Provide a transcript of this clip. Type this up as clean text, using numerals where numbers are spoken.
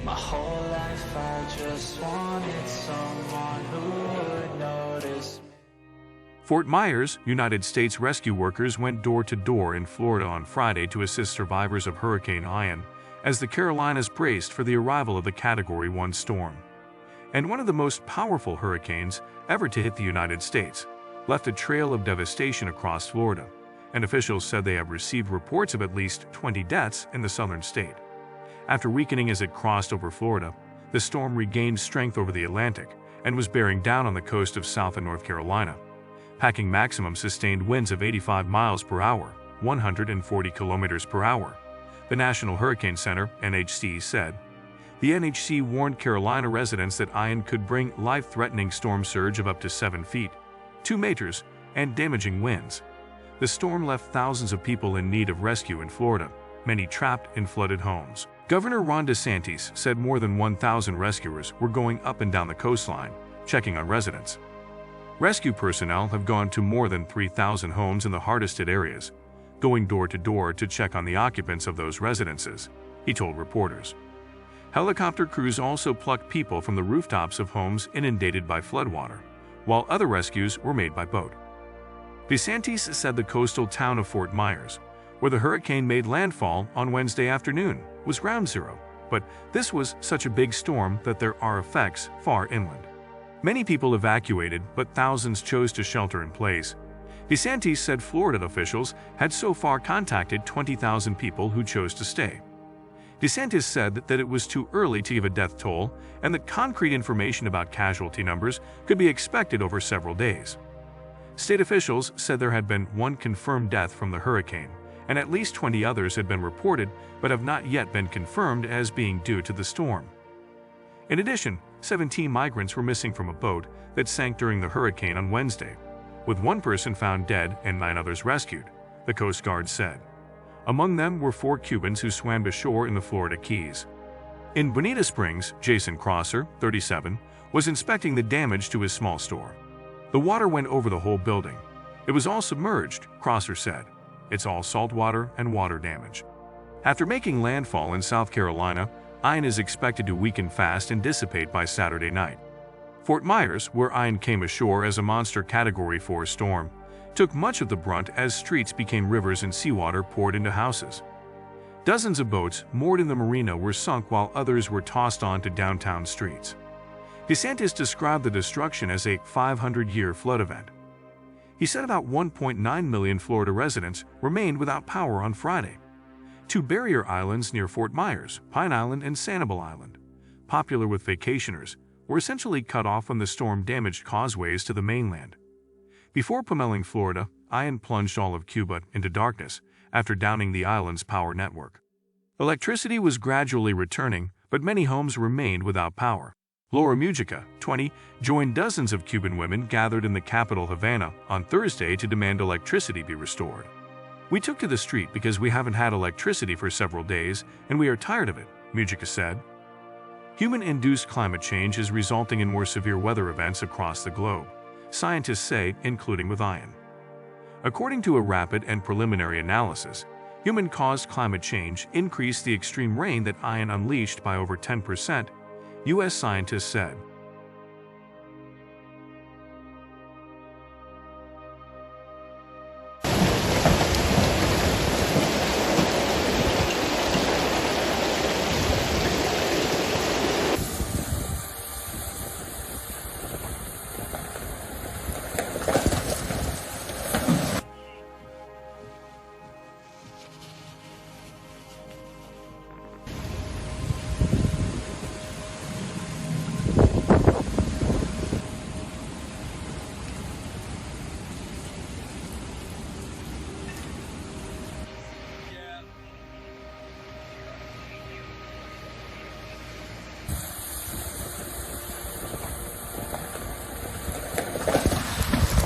My whole life I just wanted someone who would notice. Fort Myers, United States rescue workers went door to door in Florida on Friday to assist survivors of Hurricane Ian as the Carolinas braced for the arrival of the Category 1 storm. And one of the most powerful hurricanes ever to hit the United States left a trail of devastation across Florida, and officials said they have received reports of at least 20 deaths in the southern state. After weakening as it crossed over Florida, the storm regained strength over the Atlantic and was bearing down on the coast of South and North Carolina, packing maximum sustained winds of 85 miles per hour, 140 kilometers per hour, the National Hurricane Center, NHC, said. The NHC warned Carolina residents that Ian could bring life-threatening storm surge of up to 7 feet, 2 meters, and damaging winds. The storm left thousands of people in need of rescue in Florida, many trapped in flooded homes. Governor Ron DeSantis said more than 1,000 rescuers were going up and down the coastline, checking on residents. Rescue personnel have gone to more than 3,000 homes in the hardest-hit areas, going door to door to check on the occupants of those residences, he told reporters. Helicopter crews also plucked people from the rooftops of homes inundated by floodwater, while other rescues were made by boat. DeSantis said the coastal town of Fort Myers, where the hurricane made landfall on Wednesday afternoon, was ground zero, but this was such a big storm that there are effects far inland. Many people evacuated, but thousands chose to shelter in place. DeSantis said Florida officials had so far contacted 20,000 people who chose to stay. DeSantis said that it was too early to give a death toll and that concrete information about casualty numbers could be expected over several days. State officials said there had been 1 confirmed death from the hurricane, and at least 20 others had been reported but have not yet been confirmed as being due to the storm. In addition, 17 migrants were missing from a boat that sank during the hurricane on Wednesday, with 1 person found dead and 9 others rescued, the Coast Guard said. Among them were 4 Cubans who swam to shore in the Florida Keys. In Bonita Springs, Jason Crosser, 37, was inspecting the damage to his small store. The water went over the whole building. It was all submerged, Crosser said. It's all salt water and water damage. After making landfall in South Carolina, Ian is expected to weaken fast and dissipate by Saturday night. Fort Myers, where Ian came ashore as a monster Category 4 storm, took much of the brunt as streets became rivers and seawater poured into houses. Dozens of boats moored in the marina were sunk while others were tossed onto downtown streets. DeSantis described the destruction as a 500-year flood event. He said about 1.9 million Florida residents remained without power on Friday. 2 barrier islands near Fort Myers, Pine Island and Sanibel Island, popular with vacationers, were essentially cut off when the storm damaged causeways to the mainland. Before pummeling Florida, Ian plunged all of Cuba into darkness after downing the island's power network. Electricity was gradually returning, but many homes remained without power. Laura Mujica, 20, joined dozens of Cuban women gathered in the capital Havana on Thursday to demand electricity be restored. We took to the street because we haven't had electricity for several days and we are tired of it, Mujica said. Human-induced climate change is resulting in more severe weather events across the globe, scientists say, including with Ian. According to a rapid and preliminary analysis, human-caused climate change increased the extreme rain that Ian unleashed by over 10%, U.S. scientists said.